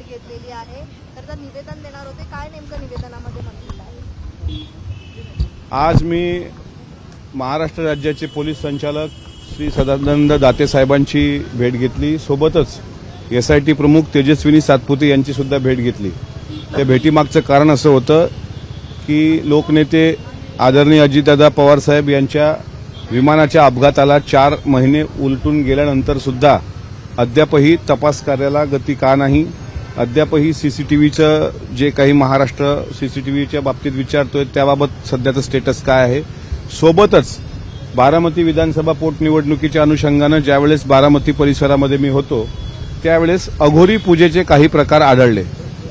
भेट घेतलेली आहे, तर निवेदन देणार होते. काय नेमकं निवेदनामध्ये म्हटलं आहे? आज मी महाराष्ट्र राज्याचे पोलीस संचालक श्री सदानंद दाते साहेबांची भेट घेतली. सोबतच SIT प्रमुख तेजस्विनी सातपुते यांची सुद्धा भेट घेतली. त्या भेटीमागचं कारण असं होतं की लोकनेते आदरणीय अजितदादा पवार साहेब यांच्या विमानाच्या अपघाताला 4 महिने उलटून गेल्यानंतर सुद्धा अद्यापही तपास कार्याला गती का नाही, अद्यापही सीसीटीव्हीचं जे काही महाराष्ट्र सीसीटीव्हीच्या बाबतीत विचारतोय त्याबाबत सध्याचं स्टेटस काय आहे. सोबतच बारामती विधानसभा पोटनिवडणुकीच्या अनुषंगानं ज्यावेळेस बारामती परिसरामध्ये मी होतो त्यावेळेस अघोरी पूजेचे काही प्रकार आढळले.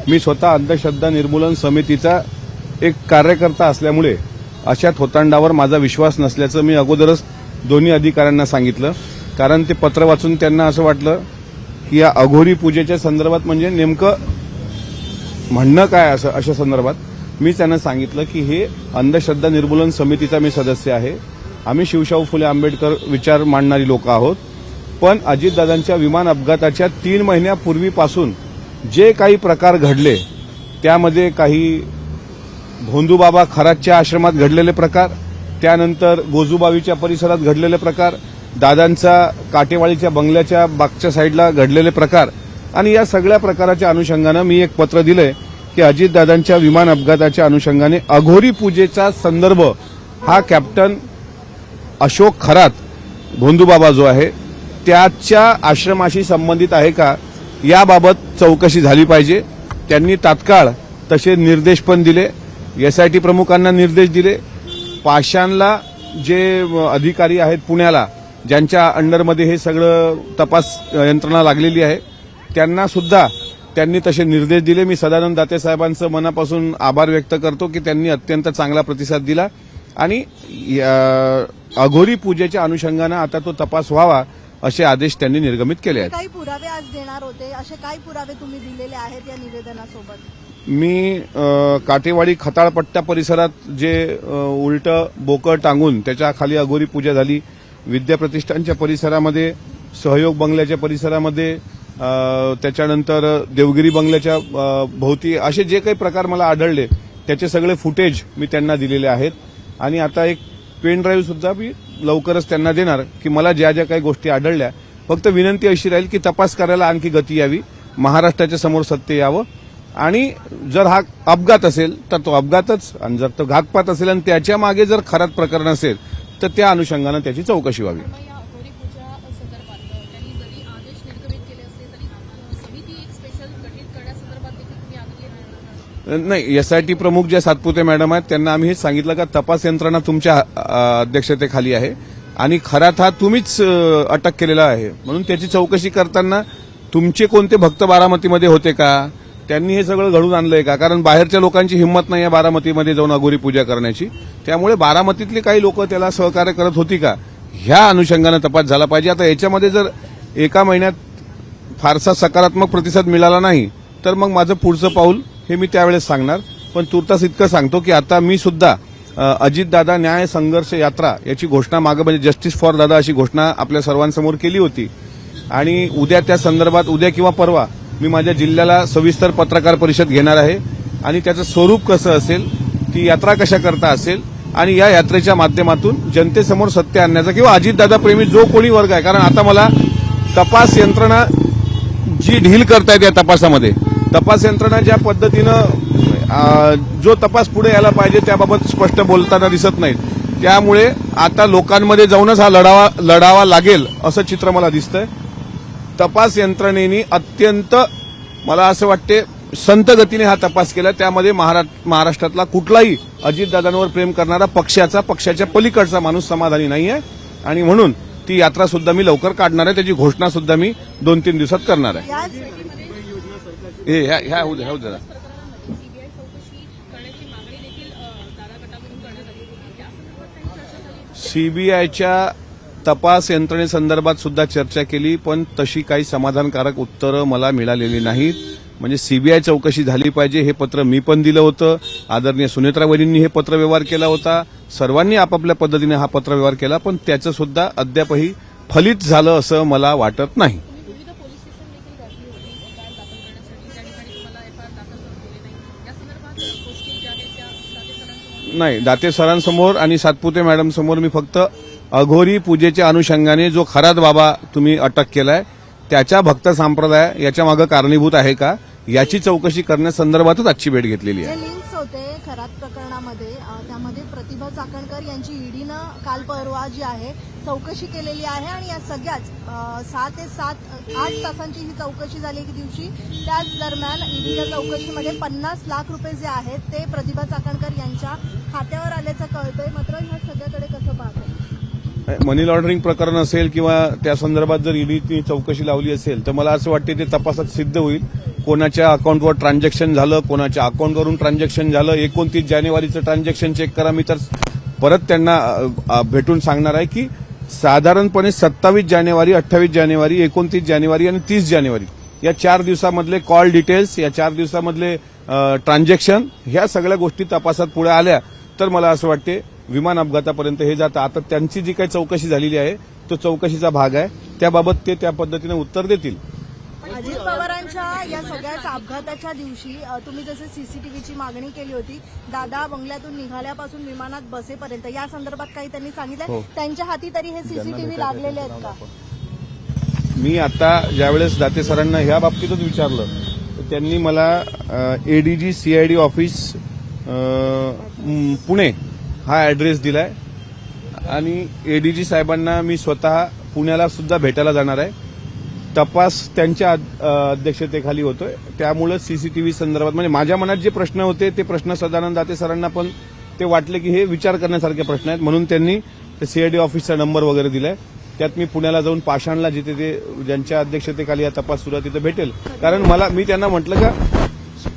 मी स्वतः अंधश्रद्धा निर्मूलन समितीचा एक कार्यकर्ता असल्यामुळे अशा थोतांडावर माझा विश्वास नसल्याचं मी अगोदरच दोन्ही अधिकाऱ्यांना सांगितलं. कारण ते पत्र वाचून त्यांना असं वाटलं की या अघोरी पूजेच्या संदर्भात म्हणजे नेमकं म्हणणं काय असं अशा संदर्भात मी त्यांना सांगितलं की हे अंधश्रद्धा निर्मूलन समितीचा मी सदस्य आहे. आम्ही शिवशाहू फुले आंबेडकर विचार मांडणारी लोक आहोत. पण अजितदादांच्या विमान अपघाताच्या 3 महिन्यापूर्वीपासून जे काही प्रकार घडले त्यामध्ये काही भोंदूबाबा खरातच्या आश्रमात घडलेले प्रकार, त्यानंतर गोजूबावीच्या परिसरात घडलेले प्रकार, दादांचा काटेवाडीच्या बंगल्याच्या बागच्या साईडला घडलेले प्रकार आणि या सगळ्या प्रकाराच्या अनुषंगानं मी एक पत्र दिलंय की अजितदादांच्या विमान अपघाताच्या अनुषंगाने अघोरी पूजेचा संदर्भ हा कॅप्टन अशोक खरात भोंदूबाबा जो आहे त्याच्या आश्रमाशी संबंधित आहे का याबाबत चौकशी झाली पाहिजे. त्यांनी तात्काळ तसे निर्देश पण दिले. SIT प्रमुखांना निर्देश दिले. पाषाणला जे अधिकारी आहेत पुण्याला ज्यांच्या अंडरमध्ये हे सगळं तपास यंत्रणा लागलेली आहे त्यांना सुद्धा त्यांनी तसे निर्देश दिले. मी सदानंद दाते साहेबांचं मनापासून आभार व्यक्त करतो की त्यांनी अत्यंत चांगला प्रतिसाद दिला आणि अघोरी पूजेच्या अनुषंगानं आता तो तपास व्हावा असे आदेश त्यांनी निर्गमित केले आहेत. काही पुरावे आज देणार होते, असे काही पुरावे तुम्ही दिलेले आहेत या निवेदनासोबत? मी काटेवाडी खताळपट्टा परिसरात जे उलटं बोकं टांगून त्याच्या खाली अघोरी पूजा झाली, विद्याप्रतिष्ठानच्या परिसरामध्ये, सहयोग बंगल्याच्या परिसरामध्ये, त्याच्यानंतर देवगिरी बंगल्याच्या भोवती असे जे काही प्रकार मला आढळले त्याचे सगळे फुटेज मी त्यांना दिलेले आहेत. आणि आता एक पेन ड्राईव्ह सुद्धा मी लवकरच त्यांना देणार की मला ज्या ज्या काही गोष्टी आढळल्या. फक्त विनंती अशी राहील की तपास करायला आणखी गती यावी, महाराष्ट्राच्या समोर सत्य यावं आणि जर हा अपघात असेल तर तो अपघातच आणि जर तो घातपात असेल आणि त्याच्या मागे जर खरात प्रकरण असेल तर त्या अनुषंगानं त्याची चौकशी व्हावी. नाही, SIT प्रमुख जे सातपुते मॅडम आहेत त्यांना आम्ही हेच सांगितलं का तपास यंत्रणा तुमच्या अध्यक्षतेखाली आहे आणि खरात हा तुम्हीच अटक केलेला आहे म्हणून त्याची चौकशी करताना तुमचे कोणते भक्त बारामतीमध्ये होते का, त्यांनी हे सगळं घडून आणलंय का? कारण बाहेरच्या लोकांची हिंमत नाही आहे बारामतीमध्ये जाऊन अघोरी पूजा करण्याची. त्यामुळे बारामतीतली काही लोक त्याला सहकार्य करत होती का ह्या अनुषंगानं तपास झाला पाहिजे. आता याच्यामध्ये जर एका महिन्यात फारसा सकारात्मक प्रतिसाद मिळाला नाही तर मग माझं पुढचं पाऊल हे मी त्यावेळेस सांगणार. पण तुर्तास इतकं सांगतो की आता मी सुद्धा अजितदादा न्याय संघर्ष यात्रा याची घोषणा मागे म्हणजे जस्टिस फॉर दादा अशी घोषणा आपल्या सर्वांसमोर केली होती आणि उद्या त्या संदर्भात उद्या किंवा परवा मी माझ्या जिल्ह्याला सविस्तर पत्रकार परिषद घेणार आहे आणि त्याचं स्वरूप कसं असेल, ती यात्रा कशा करता असेल आणि या यात्रेच्या माध्यमातून जनतेसमोर सत्य आणण्याचा किंवा अजितदादा प्रेमी जो कोणी वर्ग आहे, कारण आता मला तपास यंत्रणा जी ढील करतायत या तपासामध्ये, तपास यंत्रणा ज्या पद्धतीनं जो तपास पुढे यायला पाहिजे त्याबाबत स्पष्ट बोलताना दिसत नाहीत. त्यामुळे आता लोकांमध्ये जाऊनच हा लढावा लागेल असं चित्र मला दिसतंय. तपास यंत्रणेने अत्यंत मला असं वाटते संत गतीने हा तपास केला. त्यामध्ये महाराष्ट्रातला कुठलाही अजितदादांवर प्रेम करणारा पक्षाच्या पलीकडचा माणूस समाधानी नाही आहे आणि म्हणून ती यात्रा सुद्धा मी लवकर काढणार आहे. त्याची घोषणा सुद्धा मी 2-3 दिवसात करणार आहे. ह्या होऊ जरा. सीबीआयच्या तपास यंत्रणेसंदर्भात सुद्धा चर्चा केली पण तशी काही समाधानकारक उत्तरं मला मिळालेली नाहीत. म्हणजे सीबीआय चौकशी झाली पाहिजे हे पत्र मी पण दिलं होतं. आदरणीय सुनेत्रा वहिनींनी हे पत्रव्यवहार केला होता. सर्वांनी आपापल्या पद्धतीने हा पत्रव्यवहार केला पण त्याचं सुद्धा अद्यापही फलित झालं असं मला वाटत नाही. गोष्टी ज्या आहेत त्या दाते सरांसमोर नाही, दाते सरांसमोर आणि सातपुते मॅडम समोर मी फक्त अघोरी पूजेच्या अनुषंगाने जो खरात बाबा तुम्ही अटक केलाय त्याच्या भक्त संप्रदाय याच्या मागे कारणीभूत आहे का याची चौकशी करण्यासंदर्भातच आजची भेट घेतलेली आहे. जे लिंक्स होते खरात प्रकरणामध्ये त्यामध्ये प्रतिभा चाकणकर यांची ईडीनं काल परवा जी आहे चौकशी केलेली आहे आणि या सगळ्याच 6 ते 8 तासांची ही चौकशी झाली एक दिवशी. त्याच दरम्यान ईडीच्या चौकशीमध्ये 50 लाख रुपये जे आहेत ते प्रतिभा चाकणकर यांच्या खात्यावर आल्याचं कळतंय. मात्र ह्या सगळ्याकडे कसं पाहतंय? मनी लॉन्ड्रिंग प्रकरण असेल किंवा त्या संदर्भात जर ईडीची चौकशी लावली असेल तर मला असं वाटते ते तपासात सिद्ध होईल. कोणाच्या अकाउंटवर ट्रान्झॅक्शन झालं, कोणाच्या अकाउंटवरून ट्रान्झॅक्शन झालं. 29 जानेवारीचं ट्रान्झॅक्शन चेक करा. मी तर परत त्यांना भेटून सांगणार आहे की साधारणपणे 27 जानेवारी, 28 जानेवारी, 29 जानेवारी आणि 30 जानेवारी या 4 दिवसामधले कॉल डिटेल्स, या 4 दिवसामधले ट्रान्झॅक्शन, ह्या सगळ्या गोष्टी तपासात पुढे आल्या तर मला असं वाटते विमान अपघातापर्यंत हे जातं. आता त्यांची जी काही चौकशी झालेली आहे तो चौकशीचा भाग आहे. त्याबाबत ते त्या पद्धतीने उत्तर देतील. अजित पवारांच्या या सगळ्याच अपघाताच्या दिवशी तुम्ही जसे सीसीटीव्हीची मागणी केली होती, दादा बंगल्यातून निघाल्यापासून विमानात बसेपर्यंत या संदर्भात काही त्यांनी सांगितलं? हो. त्यांच्या हाती तरी हे सीसीटीव्ही लागलेले आहेत का? मी आता ज्यावेळेस दाते सरांना ह्या बाबतीतच विचारलं तर त्यांनी मला एडीजी सीआयडी ऑफिस पुणे हा ॲड्रेस दिलाय आणि एडीजी साहेबांना मी स्वतः पुण्याला सुद्धा भेटायला जाणार आहे. तपास त्यांच्या अध्यक्षतेखाली होतोय. त्यामुळे सीसीटीव्ही संदर्भात म्हणजे माझ्या मनात जे प्रश्न होते ते प्रश्न सदानंद दाते सरांना पण ते वाटले की हे विचार करण्यासारखे प्रश्न आहेत म्हणून त्यांनी सीआयडी ऑफिसचा नंबर वगैरे दिलाय. त्यात मी पुण्याला जाऊन पाषाणला जिथे ते ज्यांच्या अध्यक्षतेखाली हा तपास सुरू आहे तिथे भेटेल. कारण मी त्यांना म्हटलं का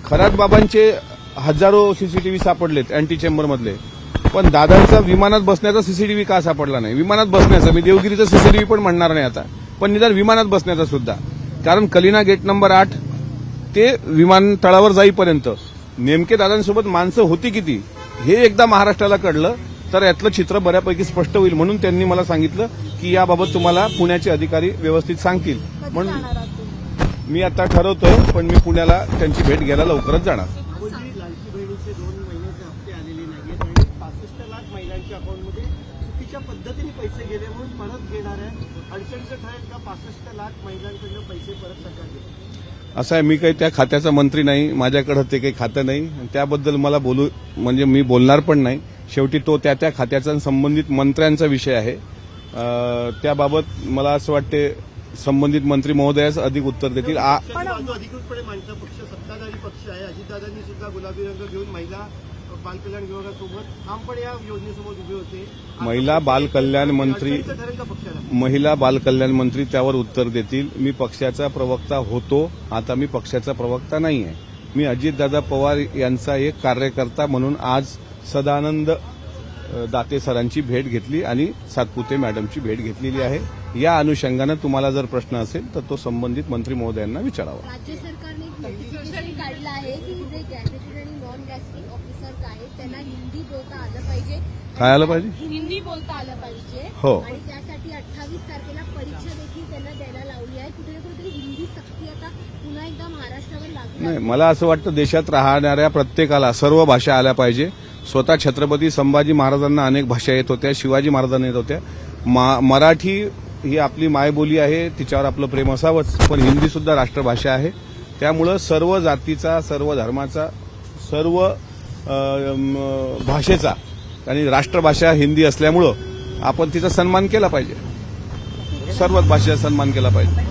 खरात बाबांचे हजारो सीसीटीव्ही सापडलेत अँटी चेंबरमधले, पण दादांचा विमानात बसण्याचा सीसीटीव्ही का सापडला नाही? विमानात बसण्याचा मी देवगिरीचा सीसीटीव्ही पण म्हणणार नाही आता, पण निदान विमानात बसण्याचा सुद्धा. कारण कलिना गेट नंबर 8 ते विमानतळावर जाईपर्यंत नेमके दादांसोबत माणसं होती किती हे एकदा महाराष्ट्राला कळलं तर यातलं चित्र बऱ्यापैकी स्पष्ट होईल. म्हणून त्यांनी मला सांगितलं की याबाबत तुम्हाला पुण्याचे अधिकारी व्यवस्थित सांगतील. कधी म्हणून जाणार आहात तुम्ही? मी आता ठरवतोय, पण मी पुण्याला त्यांची भेट घ्यायला लवकरच जाणार. लाडकी बहिणीचे 2 महिन्याचे हप्ते आलेले नाहीत आणि 65 लाख महिलांच्या अकाउंटमध्ये चुकीच्या पद्धतीने पैसे गेले म्हणून परत घेणार आहे. अडचणीचं ठरेल का 65 लाख महिलांकडनं पैसे परत सरकार घेईल? असं आहे, मी काही त्या खात्याचा मंत्री नाही, माझ्याकडे ते काही खातं नाही. त्याबद्दल मला म्हणजे मी बोलणार पण नाही. शेवटी तो त्या खात्याचा संबंधित मंत्र्यांचा विषय आहे. त्याबाबत मला असं वाटते संबंधित मंत्री महोदयाच अधिक उत्तर देतील. जो अधिकृतपणे मांडता पक्ष सत्ताधारी पक्ष आहे. अजितदादांनी सुद्धा गुलाबी रंग घेऊन महिला बालकल्याण विभागासोबत ठामपणे या योजनेसमोर उभे होते. महिला बालकल्याण मंत्री अडचणीचं ठरेल का पक्षाला? महिला बालकल्याण मंत्री त्यावर उत्तर देतील. मी पक्षाचा प्रवक्ता होतो, आता मी पक्षाचा प्रवक्ता नाही आहे. मी अजितदादा पवार यांचा एक कार्यकर्ता म्हणून आज सदानंद दाते सरांची भेट घेतली आणि सातपुते मॅडमची भेट घेतलेली आहे. या अनुषंगानं तुम्हाला जर प्रश्न असेल तर तो संबंधित मंत्री महोदयांना विचारावा. राज्य सरकारने एक नोटिफिकेशन काढलं आहे की जे गॅझेटेड आणि नॉन गॅझेटेड ऑफिसर्स आहेत त्यांना हिंदी बोलता आलं पाहिजे. काय आलं पाहिजे? हिंदी बोलता आलं पाहिजे. हो. आणि त्यासाठी 28 तारखेला परीक्षा देखील त्यांना द्यायला लावली आहे. कुठे ना कुठेतरी हिंदी सक्ती आता पुन्हा एकदा महाराष्ट्रावर लागली नाही, मला असं वाटतं देशात राहणाऱ्या प्रत्येकाला सर्व भाषा आल्या पाहिजे. स्वतः छत्रपती संभाजी महाराजांना अनेक भाषा येत होत्या, शिवाजी महाराजांना येत होत्या. मराठी ही आपली मायबोली आहे, तिच्यावर आपलं प्रेम असावंच, पण हिंदी सुद्धा राष्ट्रभाषा आहे. त्यामुळं सर्व जातीचा, सर्व धर्माचा, सर्व भाषेचा आणि राष्ट्रभाषा हिंदी असल्यामुळं आपण तिचा सन्मान केला पाहिजे. सर्वच भाषेचा सन्मान केला पाहिजे.